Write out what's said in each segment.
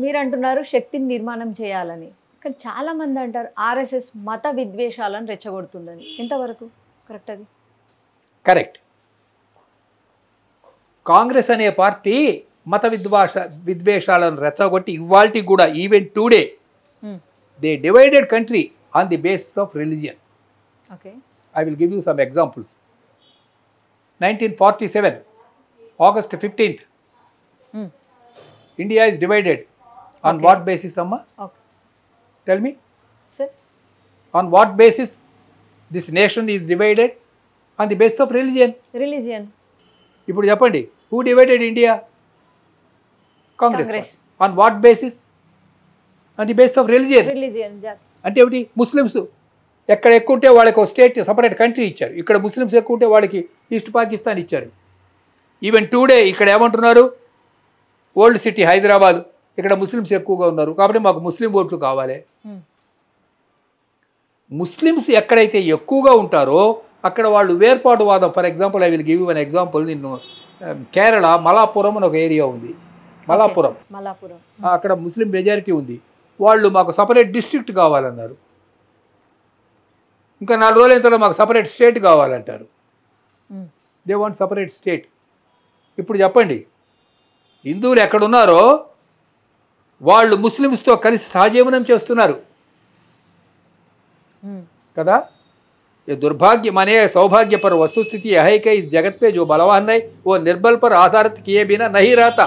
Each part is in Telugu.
మీరు అంటున్నారు శక్తిని నిర్మాణం చేయాలని. కానీ చాలా మంది అంటారు ఆర్ఎస్ఎస్ మత విద్వేషాలను రెచ్చగొడుతుందని. ఎంతవరకు కరెక్ట్ అది? కరెక్ట్. కాంగ్రెస్ అనే పార్టీ మత విద్వేషాలను రెచ్చగొట్టి ఇవాల్టి కూడా even today they divided country on the basis of religion. Okay, I will give you some examples. 1947, August 15th, India is divided. On what basis, Amma? Okay Tell me. Sir. On what basis this nation is divided? On the basis of religion. Religion. ఇప్పుడు చెప్పండి, who divided India? Congress. Congress. On what basis? On the basis of religion. Religion. అంటే ఏమిటి? ముస్లిమ్స్ ఎక్కడ ఎక్కువ ఉంటే వాళ్ళకి ఒక స్టేట్ సపరేట్ కంట్రీ ఇచ్చారు. ఇక్కడ ముస్లిమ్స్ ఎక్కువ ఉంటే వాళ్ళకి ఈస్ట్ పాకిస్తాన్ ఇచ్చారు. ఈవెన్ టుడే ఇక్కడ ఏమంటున్నారు, ఓల్డ్ సిటీ హైదరాబాద్, ఇక్కడ ముస్లిమ్స్ ఎక్కువగా ఉన్నారు కాబట్టి మాకు ముస్లిం ఓట్లు కావాలి. ముస్లిమ్స్ ఎక్కడైతే ఎక్కువగా ఉంటారో అక్కడ వాళ్ళు వేర్పాటువాదం. For example I will give you one example. నిన్ను కేరళ మలాపురం అని ఒక ఏరియా ఉంది. మలాపురం అక్కడ ముస్లిం మెజారిటీ ఉంది. వాళ్ళు మాకు సపరేట్ డిస్ట్రిక్ట్ కావాలన్నారు. ఇంకా 4 రోజులైన తర్వాత మాకు సపరేట్ స్టేట్ కావాలంటారు. They want separate state. ఇప్పుడు చెప్పండి, హిందువులు ఎక్కడున్నారో వాళ్ళు ముస్లిమ్స్తో కలిసి సహజీవనం చేస్తున్నారు కదా. ये दुर्भाग्य माने सौभाग्य पर वस्तुस्थिति यह है कि इस जगत पे जो बलवान है वो निर्बल पर आधारित किए बिना नहीं रहता.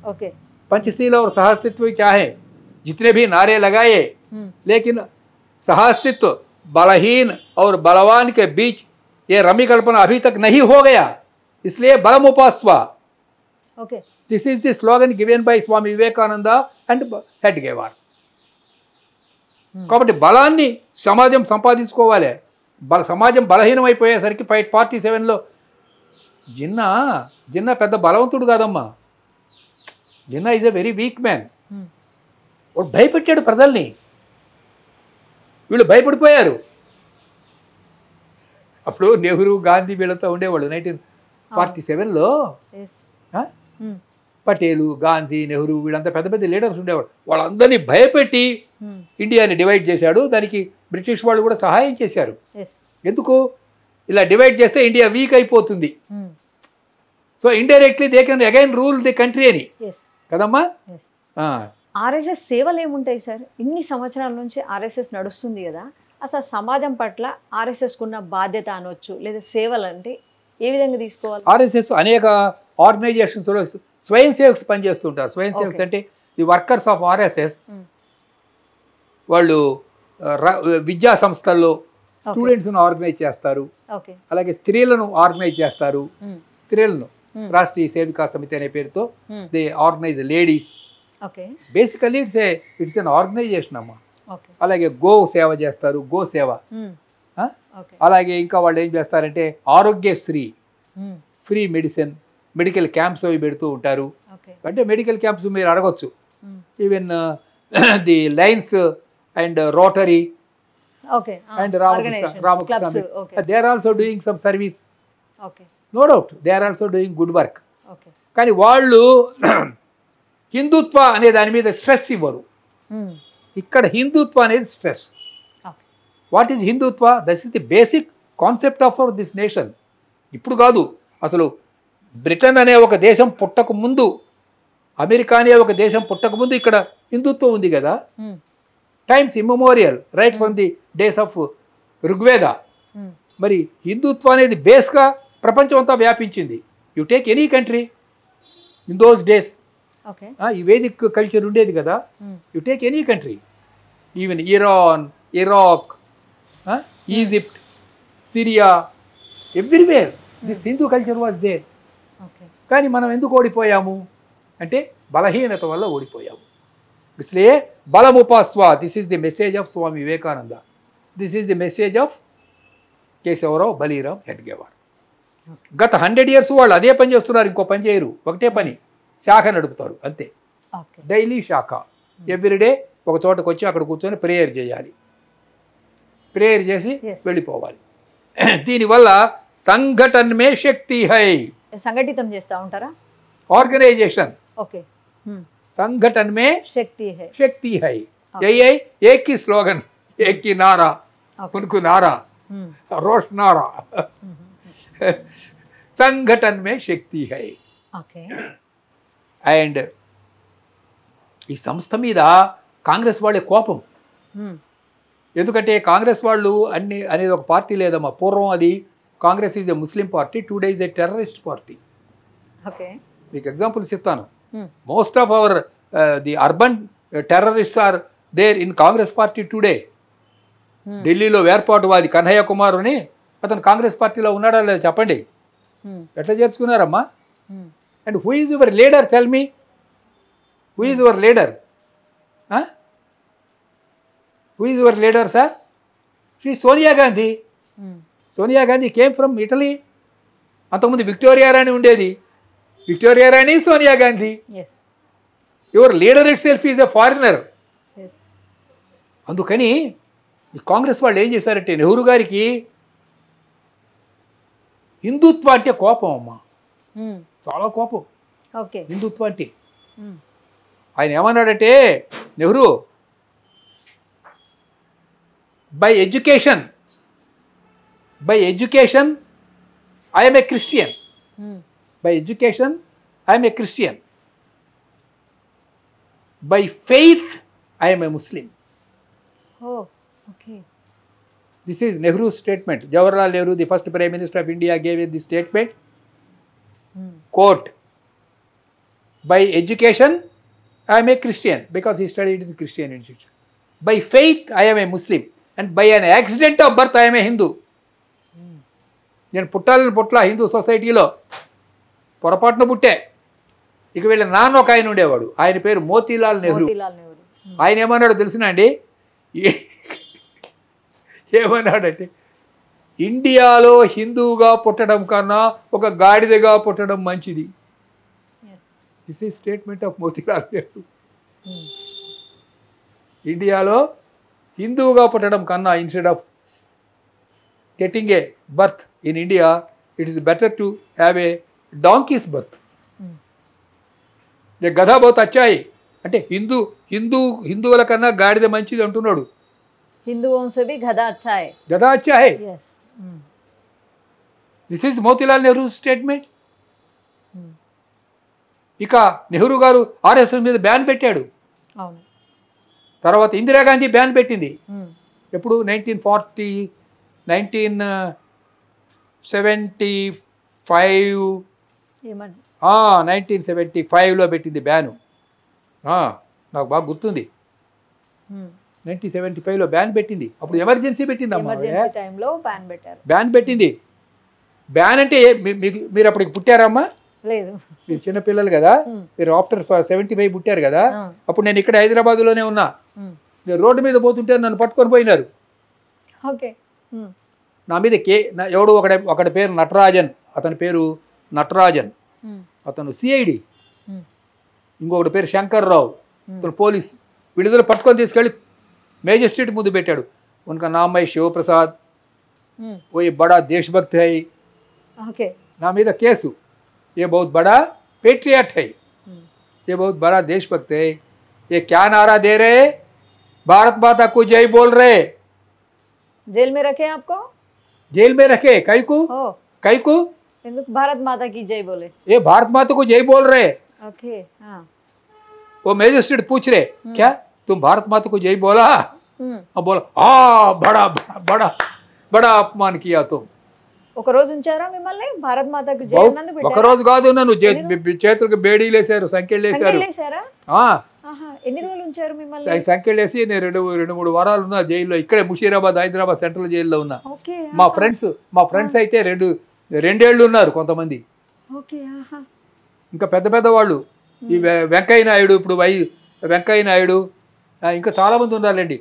ओके, पंचशील और सहअस्तित्व चाहे जितने भी नारे लगाए, लेकिन सहअस्तित्व बलहीन और बलवान के बीच ये रमी कल्पना अभी तक नहीं हो गया. इसलिए बलम उपासवा. Okay, this is the slogan given by Swami Vivekananda and Hedgewar. కాబట్టి బలాన్ని సమాజం సంపాదించుకోవాలి. సమాజం బలహీనం అయిపోయేసరికి 47లో జిన్నా పెద్ద బలవంతుడు కాదమ్మా. Jinnah is a very weak man. వాడు భయపెట్టాడు ప్రజల్ని. వీళ్ళు భయపడిపోయారు. అప్పుడు నెహ్రూ గాంధీ వీళ్ళతో ఉండేవాళ్ళు 1947లో. పటేలు, గాంధీ, నెహ్రూ వీళ్ళంతా పెద్ద పెద్ద లీడర్స్ ఉండేవాడు. వాళ్ళందరినీ భయపెట్టి ఇండియాని డివైడ్ చేశాడు. దానికి బ్రిటిష్ వాళ్ళు కూడా సహాయం చేశారు. ఎందుకు? ఇలా డివైడ్ చేస్తే ఇండియా వీక్ అయిపోతుంది. So indirectly they can again rule the country అని కదమ్మా. ఆర్ఎస్ఎస్ సేవలు ఏముంటాయి సార్? ఇన్ని సంవత్సరాల నుంచి ఆర్ఎస్ఎస్ నడుస్తుంది కదా, అసలు సమాజం పట్ల ఆర్ఎస్ఎస్కు ఉన్న బాధ్యత అనొచ్చు లేదా సేవలు అంటే ఏ విధంగా తీసుకోవాలి? ఆర్ఎస్ఎస్ అనేక ఆర్గనైజేషన్స్లో స్వయం సేవక్స్ పనిచేస్తుంటారు. స్వయం సేవక్స్ అంటే ది వర్కర్స్ ఆఫ్ ఆర్ఎస్ఎస్. వాళ్ళు విద్యా సంస్థల్లో స్టూడెంట్స్ను ఆర్గనైజ్ చేస్తారు. అలాగే స్త్రీలను ఆర్గనైజ్ చేస్తారు. స్త్రీలను రాష్ట్రీయ సేవికా సమితి అనే పేరుతో they organize ladies. Basically it's an organization అమ్మా. అలాగే గో సేవ చేస్తారు, గో సేవ. అలాగే ఇంకా వాళ్ళు ఏం చేస్తారంటే Aarogyasri, free medicine, medical camps అవి పెడుతూ ఉంటారు. అంటే మెడికల్ క్యాంప్స్ మీరు అడగొచ్చు. Even the Lions and Rotary and Ramakrishna they are also doing some service. No doubt they are also doing good work. కానీ వాళ్ళు హిందుత్వ అనే దాని మీద స్ట్రెస్ ఇవ్వరు. ఇక్కడ హిందుత్వ అనేది stress. What is Hindutva? That is the basic concept of our this nation. ఇప్పుడు కాదు, అసలు బ్రిటన్ అనే ఒక దేశం పుట్టక ముందు, అమెరికా అనే ఒక దేశం పుట్టక ముందు ఇక్కడ హిందుత్వం ఉంది కదా. Times immemorial, right from the days of Rigveda. మరి హిందుత్వ అనేది బేస్గా ప్రపంచం అంతా వ్యాపించింది. You take any country in those days, ఈ వేదిక్ కల్చర్ ఉండేది కదా. You take any country, even Iran, Iraq, Egypt, Syria, everywhere this Hindu culture was there. కానీ మనం ఎందుకు ఓడిపోయాము అంటే బలహీనత వల్ల ఓడిపోయాము. इसलिए बलम उपासवा. This is the message of Swami Vivekananda. This is the message of Keshavrao Baliram Hedgewar. గత 100 years వాళ్ళు అదే పని చేస్తున్నారు. ఇంకో పని చేయరు, ఒకటే పని, శాఖ నడుపుతారు అంతే. డైలీ శాఖ, ఎవ్రీడే ఒక చోటకు వచ్చి అక్కడ కూర్చొని ప్రేయర్ చేయాలి. ప్రేయర్ చేసి వెళ్ళిపోవాలి. దీనివల్ల సంఘటన మే శక్తి హై. సంఘటితం చేస్తూ ఉంటారా? ఆర్గనైజేషన్. ఓకే, संगठन में शक्ति है. शक्ति है. यही एक ही स्लोगन, एक ही नारा, उनको नारा, रोश नारा. संगठन में शक्ति है. ఓకే. అండ్ ఈ సంస్థ మీద కాంగ్రెస్ వాళ్ళే కోపం. ఎందుకంటే కాంగ్రెస్ వాళ్ళు అనేది ఒక పార్టీ లేదమ్మా. పూర్వం అది Congress is a Muslim party, today is a terrorist party. Okay. మీకు ఎగ్జాంపుల్స్ ఇస్తాను. Most of our the urban terrorist are there in Congress party today. ఢిల్లీలో వేర్పాటువాది కన్హయ్య కుమార్ అని అతను కాంగ్రెస్ పార్టీలో ఉన్నాడా లేదా చెప్పండి. ఎట్లా చేర్చుకున్నారమ్మా? And who is your leader? Tell me, who is your leader? Who is your leader sir? Shri Sonia Gandhi. Sonia Gandhi came from Italy. అంతకుముందు విక్టోరియా రాణి ఉండేది. విక్టోరియా రాణి, Sonia Gandhi. Your leader itself is a foreigner. అందుకని ఈ కాంగ్రెస్ వాళ్ళు ఏం చేశారంటే, నెహ్రూ గారికి హిందుత్వ అంటే కోపం అమ్మా, చాలా కోపం. ఓకే. హిందుత్వ అంటే ఆయన ఏమన్నాడంటే, Nehru by education I'm a Christian. By education I'm a Christian. By faith I'm a Muslim. Okay. This is Nehru's statement. Jawaharlal Nehru, the first Prime Minister of India, gave this statement. Quote, by education, I am a Christian because he studied in Christian institution. By faith, I am a Muslim. And by an accident of birth, I am a Hindu. నేను పుట్ల హిందూ సొసైటీలో పొరపాటున పుట్టే. ఇక వీళ్ళ నాన్న ఒక ఆయన ఉండేవాడు, ఆయన పేరు మోతీలాల్ నెహ్రూ. ఆయన ఏమన్నాడో తెలుసునా అండి? ఏమన్నాడంటే, ఇండియాలో హిందువుగా పుట్టడం కన్నా ఒక గాడిదగా పుట్టడం మంచిది. This is statement of Motilal Nehru. ఇండియాలో హిందువుగా పుట్టడం కన్నా, instead of getting a birth in India, it is better to have a donkey's birth. గధా బహుత్ అచ్చా హై అంటే హిందువుల కన్నా గాడిద మంచిది అంటున్నాడు. हिंदुओं से भी गधा अच्छा है. गधा अच्छा है. This is Motilal Nehru statement. ఇక నెహ్రూ గారు ఆర్ఎస్ఎస్ మీద బ్యాన్ పెట్టాడు. తర్వాత ఇందిరాగాంధీ బ్యాన్ పెట్టింది. ఎప్పుడు? 1975లో పెట్టింది బ్యాను. నాకు బాగా గుర్తుంది. 1975లో బ్యాన్ పెట్టింది. అప్పుడు ఎమర్జెన్సీ పెట్టింది అమ్మా. బ్యాన్ పెట్టింది. బ్యాన్ అంటే మీరు అప్పటికి పుట్టారమ్మా? లేదు, మీరు చిన్నపిల్లలు కదా. మీరు ఆఫ్టర్ 75 పుట్టారు కదా. అప్పుడు నేను ఇక్కడ హైదరాబాద్లోనే ఉన్నా. రోడ్డు మీద పోతుంటే నన్ను పట్టుకొని పోయినారు. నా మీద ఎవడు ఒకటి పేరు నటరాజన్, అతని పేరు నటరాజన్, అతను సిఐడి. ఇంకొకటి పేరు శంకర్రావు, అతను పోలీస్. వీళ్ళిద్దరు పట్టుకొని తీసుకెళ్ళి మేజిస్ట్రేట్ ముందు పెట్టాడు. उनका नाम है शिव प्रसाद, वो ये बड़ा देशभक्त है. ना मेरा केसु, ये बहुत बड़ा पेट्रियट है, ये बहुत बड़ा देशभक्त है. ये क्या नारा दे रहे? भारत माता को जय बोल रहे. जेल में रखे आपको? जेल में रखे. कई को भारत माता की जय बोले. ये भारत माता को जय बोल रहे. वो मैजिस्ट्रेट पूछ रहे, क्या तुम भारत माता को जय बोला? बोला, बड़ा बड़ा बड़ा अपमान किया तुम. ఒక రోజు ఉంచారా మిమ్మల్ని భారత్ మాతకు జై అన్నందుకు పెట్టారా? ఒక రోజు కాదు, నన్ను చేతులకు బేడీలు వేశారు, సంఖ్యలు వేశారు. ఎన్ని రోజులు ఉంచారు మిమ్మల్ని? సంఖ్యలు వేసి నేను 2-3 వారాలు ఉన్నా జైల్లో. ఇక్కడే ముషీరాబాద్, హైదరాబాద్ సెంట్రల్ జైల్లో ఉన్నా. మా ఫ్రెండ్స్ అయితే 2 ఏళ్ళు ఉన్నారు కొంతమంది. ఇంకా పెద్ద వాళ్ళు, ఈ వెంకయ్య నాయుడు, ఇప్పుడు వెంకయ్య నాయుడు, ఇంకా చాలా మంది ఉన్నారండి.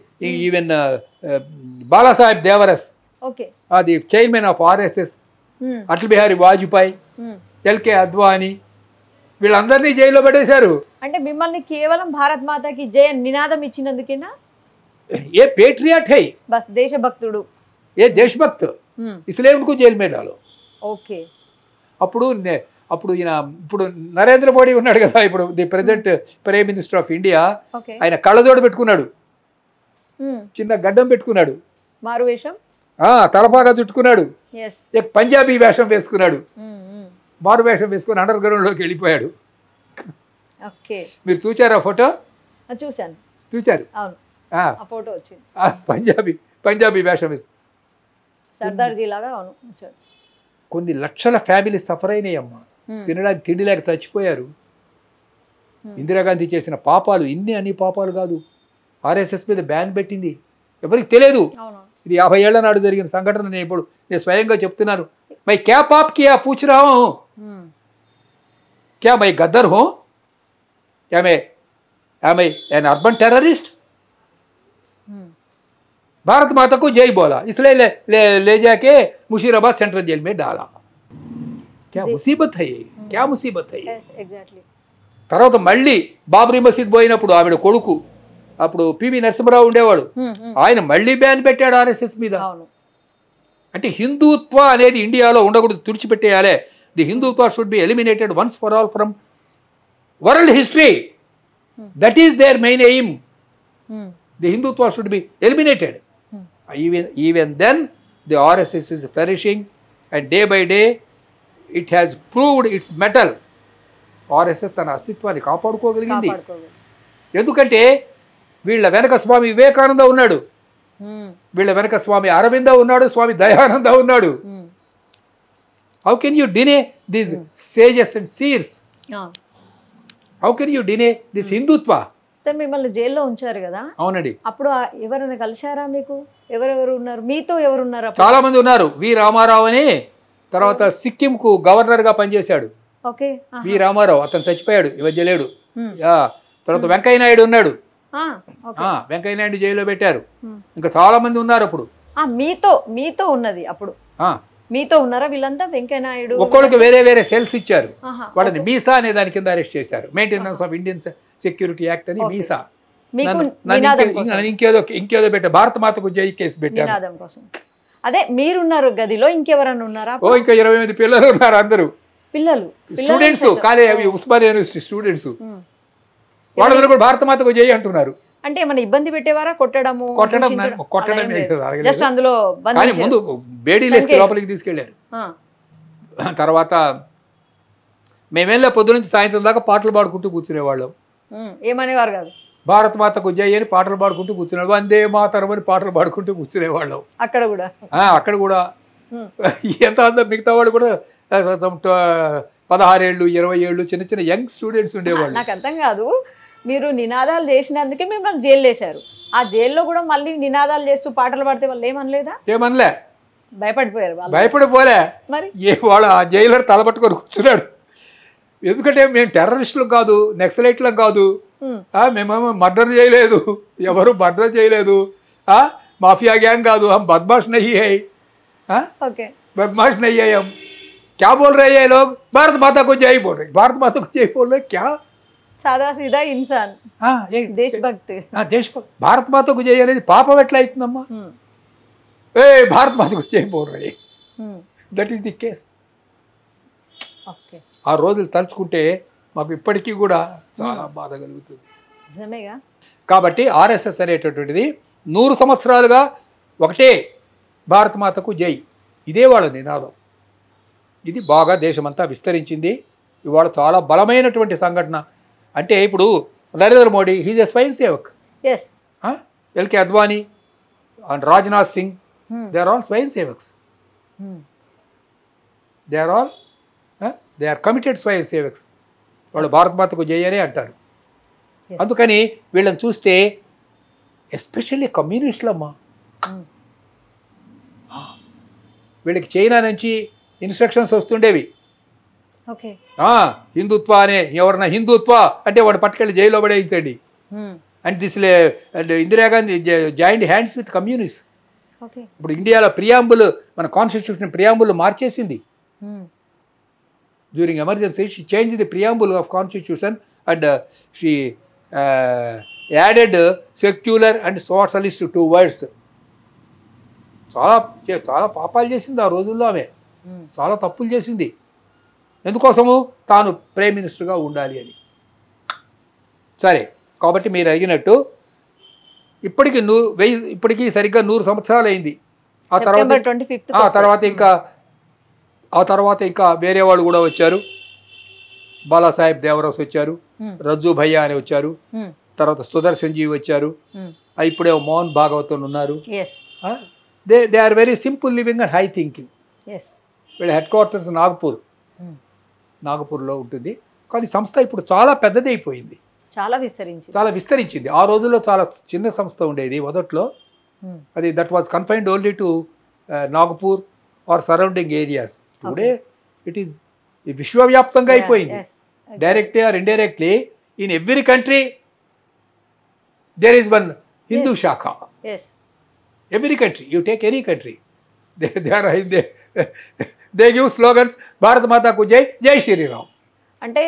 ఈవెన్ బాలాసాహెబ్ దేవరస్, అది chairman of RSS, Atal Bihari Vajpayee, LK Advani, వీళ్ళందరినీ జైల్లో పడేశారు. అంటే మిమ్మల్ని కేవలం భారత్ మాతాకి జై నినాదం ఇచ్చినందుకేనా? ఏ పేట్రియాట్ హై, బస్ దేశభక్తుడు, ఏ దేశభక్త్, ఇస్లే ఉनको जेल में डालो. ఓకే. అప్పుడు అప్పుడు ఈయన ఇప్పుడు నరేంద్ర మోడీ ఉన్నాడు కదా, ఇప్పుడు the president prime minister of India, okay ఆయన కళ్ళజోడు పెట్టుకున్నాడు, చిన్న గడ్డం పెట్టుకున్నాడు, మారు వేషం, తలపాగా చుట్టుకున్నాడు, ఎస్ పంజాబీ వేషం వేసుకున్నాడు, మారు వేషం వేసుకుని అండర్ గ్రౌండ్లోకి వెళ్ళిపోయాడు. ఓకే మీరు చూచారా ఫోటో? చూశాను, చూచారు. అవును ఆ, ఆ ఫోటో వచ్చింది, పంజాబీ వేషం వేసు సర్దార్జీ లాగా అవును వచ్చారు. కొన్ని లక్షల ఫ్యామిలీ సఫర్ అయినాయమ్మా, తినడానికి తిండి లేక చచ్చిపోయారు. ఇందిరాగాంధీ చేసిన పాపాలు అన్ని పాపాలు కాదు. ఆర్ఎస్ఎస్ మీద బ్యాన్ పెట్టింది, ఎవరికి తెలియదు. అవును ఇది 50 ఏళ్ల నాడు జరిగిన సంఘటన. నేను స్వయంగా చెప్తున్నాను. మై క్యా పాప్ కియా పూछ रहा हूं, क्या मैं गद्दार हूं, क्या मैं एन अर्बन टेररिस्ट? भारत माता को जय बोला, इसलिए ले जाके मुशीराबाद सेंट्रल जेल में डाला. क्या मुसीबत है ये, क्या मुसीबत है ये. ఎగ్జాక్ట్లీ. తర్వాత మళ్ళీ బాబ్రీ మసీద్ పోయినప్పుడు ఆవిడ కొడుకు, అప్పుడు పివి నరసింహరావు ఉండేవాడు, ఆయన మళ్ళీ బ్యాన్ పెట్టాడు ఆర్ఎస్ఎస్ మీద. అవును. అంటే హిందుత్వ అనేది ఇండియాలో ఉండకూడదు, తుడిచిపెట్టేయాలి. The Hindutva should be eliminated once for all from world history. That is their main aim. The Hindutva should be eliminated. Even then the RSS is flourishing and day by day it has proved its mettle. RSS తన అస్తిత్వాన్ని కాపాడుకోగలిగింది. ఎందుకంటే వీళ్ళ వెనక స్వామి వివేకానంద ఉన్నాడు, వీళ్ళ వెనక స్వామి అరవింద ఉన్నాడు, స్వామి దయానంద ఉన్నాడు. How can you డినే these sages and cheers? How can you డినే this Hindutva? Sir మిమ్మల్ని జైల్లో ఉంచారు కదా, అవునండి. అప్పుడు ఎవరైనా కలిశారా మీకు? ఎవరెవరు ఉన్నారు మీతో? ఎవరు ఉన్నారు? చాలా మంది ఉన్నారు. వి రామారావు అని, తర్వాత సిక్కింకు గవర్నర్గా పనిచేశాడు ఓకే, వి రామారావు, అతను చచ్చిపోయాడు, ఈ మధ్య లేడు. తర్వాత వెంకయ్య నాయుడు ఉన్నాడు, వెంకయ్య నాయుడు జైల్లో పెట్టారు. ఇంకా చాలా మంది ఉన్నారు అప్పుడు. మీతో ఉన్నది అప్పుడు మీతో ఉన్నారా వీళ్ళంతా? వెంకయ్య నాయుడు ఒక్కొక్కరికి వేరే వేరే సెల్స్ ఇచ్చారు. వాళ్ళని మీసా అనే దాని కింద అరెస్ట్ చేశారు. Maintenance of Indian security act అని మీసా. ఇంకేదో పెట్టారు, భారత మాతకు జై కేసు పెట్టారు. అదే మీరున్నారు గదిలో, ఇంకెవరన్నా ఉన్నారా? ఇంకా 20 మంది పిల్లలు ఉన్నారు. అందరూ పిల్లలు, students, college Osmania university students. వాళ్ళందరూ కూడా భారత మాతకు జై అంటున్నారు. అంటే ఏమైనా ఇబ్బంది పెట్టేవారా? కొట్టడం జస్ట్ అందులో కానీ ముందు బేడీలేసి లోపలికి తీసుకెళ్లారు. తర్వాత మేమెళ్ళే పొద్దు నుంచి సాయంత్రం దాకా పాటలు పాడుకుంటూ కూర్చునేవాళ్ళం. ఏమనేవారు కాదు. భారత మాతకు జై అని పాటలు పాడుకుంటూ కూర్చునేవాళ్ళు, వందే మాతరం అని పాటలు పాడుకుంటూ కూర్చునేవాళ్ళం. అక్కడ కూడా ఎంత అంతా మిగతా వాళ్ళు కూడా 16 ఏళ్ళు 20 ఏళ్ళు చిన్న చిన్న యంగ్ స్టూడెంట్స్ ఉండేవాళ్ళు. నాకు అర్థం కాదు, మీరు నినాదాలు చేసినందుకే మిమ్మల్ని జైలు వేశారు. ఆ జైల్లో కూడా మళ్ళీ నినాదాలు చేస్తూ పాటలు పాడితే వాళ్ళు ఏమనలేదా? ఏమనలే, భయపడిపోయారు. భయపడిపోలే. మరి వాళ్ళ ఆ జైలర్ తలపట్టుకొని కూర్చున్నాడు. ఎందుకంటే మేము టెర్రరిస్టులు కాదు, నక్సలైట్లం కాదు, మేమేమో మర్డర్ చేయలేదు, ఎవరు మర్డర్ చేయలేదు, మాఫియా గ్యాంగ్ కాదు, हम बदमाश नहीं है, बदमाश नहीं है हम, क्या बोल रहे हैं ये लोग? भारत माता को जय बोल रहे, भारत माता को जय बोल रहे, क्या సాదా సీదా ఇన్సాన్, దేశభక్తి. భారత మాతకు జై అనేది పాపం ఎట్లా అవుతుందమ్మా? ఏ భారత మాతకు జై బోల్ రహే, దట్ ఈస్ ది కేస్. ఆ రోజులు తలుచుకుంటే మాకు ఇప్పటికీ కూడా చాలా బాధ కలుగుతుంది. కాబట్టి ఆర్ఎస్ఎస్ అనేటటువంటిది 100 సంవత్సరాలుగా ఒకటే భారత మాతకు జై, ఇదే వాళ్ళ నినాదం. ఇది బాగా దేశమంతా విస్తరించింది. ఇవాళ చాలా బలమైనటువంటి సంఘటన. అంటే ఇప్పుడు Narendra Modi, he's a swayam sevak. LK Advani and Rajnath Singh, they are all swayam sevaks. They are committed స్వయం సేవక్స్. వాళ్ళు భారత మాతకు జై అనే అంటారు. అందుకని వీళ్ళని చూస్తే ఎస్పెషల్లీ కమ్యూనిస్టులమ్మా, వీళ్ళకి చైనా నుంచి ఇన్స్ట్రక్షన్స్ వస్తుండేవి. హిందుత్వ అనే, ఎవరన్నా హిందుత్వ అంటే వాడు పట్టుకెళ్ళి జైల్లో పడేయించండి. And and Indira Gandhi joint hands with communist. ఇప్పుడు ఇండియాలో ప్రియాంబుల్, మన కాన్స్టిట్యూషన్ ప్రియాంబుల్ మార్చేసింది. During emergency she change the preamble of constitution and she added secular and socialist 2 words. చాలా పాపాలు చేసింది ఆ రోజుల్లో. ఆమె చాలా తప్పులు చేసింది. ఎందుకోసము తాను ప్రైమ్ మినిస్టర్గా ఉండాలి అని. సరే, కాబట్టి మీరు అడిగినట్టు ఇప్పటికీ సరిగ్గా 100 సంవత్సరాలు అయింది. ఆ తర్వాత ఇంకా వేరే వాళ్ళు కూడా వచ్చారు. బాలాసాహెబ్ దేవరాస్ వచ్చారు, రజ్జు భయ్యా అని వచ్చారు, తర్వాత సుదర్శన్ జీ వచ్చారు, ఇప్పుడే మోహన్ భాగవత్ ఉన్నారు. They are very simple living and high thinking. వీళ్ళ హెడ్ క్వార్టర్స్ నాగపూర్లో ఉంటుంది. కానీ సంస్థ ఇప్పుడు చాలా పెద్దది అయిపోయింది, చాలా విస్తరించింది. ఆ రోజుల్లో చాలా చిన్న సంస్థ ఉండేది మొదట్లో. అది that was confined only to Nagpur or surrounding areas. Today it is విశ్వవ్యాప్తంగా అయిపోయింది. Directly or indirectly in every country there is one Hindu shakha. Every country, you take any country, they give slogans, భారత మాతాకు జై, జై శ్రీరామ్. అంటే